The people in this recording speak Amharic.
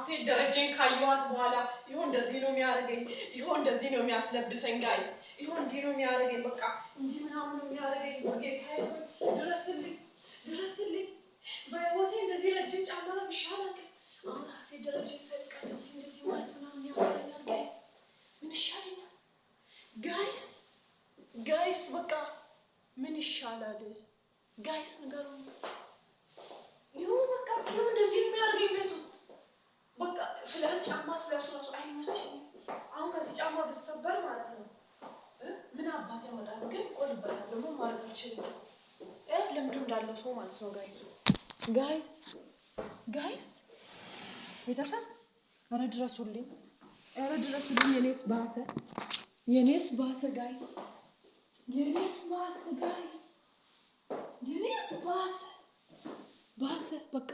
ሴት ደረጀን ካየኋት በኋላ ይሁን እንደዚህ ነው የሚያደርገኝ፣ ይሁን እንደዚህ ነው የሚያስለብሰኝ ጋይስ፣ ይሁን እንዲህ ነው የሚያደርገኝ፣ በቃ እንዲህ ምናምን ነው የሚያደርገኝ። ጌታዬ ድረስልኝ፣ ድረስልኝ። በህይወቴ እንደዚህ ረጅም ጫማ ነው ይሻላል። አሁን ሴት ደረጀን ፈቃ እንደዚህ ማለት ምናምን ያወራኛል ጋይስ። ምን ይሻለኛል ጋይስ? ጋይስ በቃ ምን ይሻላል ጋይስ? ንገሩኝ። ይሁን በቃ ይሁን እንደዚህ ነው የሚያደርገኝ ቤት ውስጥ በቃ ፍላን ጫማ ስለብስ ራሱ አይመቸኝም። አሁን ከዚህ ጫማ ብሰበር ማለት ነው ምን አባት ያመጣል? ግን ቆልበታለሁ። ምን ማድረግ አልችልም። ልምዱ እንዳለው ሰው ማለት ነው ጋይስ። ጋይስ ጋይስ ቤተሰብ ኧረ ድረሱልኝ፣ ኧረ ድረሱልኝ። የኔስ ባሰ፣ የኔስ ባሰ ጋይስ፣ የኔስ ባሰ ጋይስ፣ የኔስ ባሰ ባሰ በቃ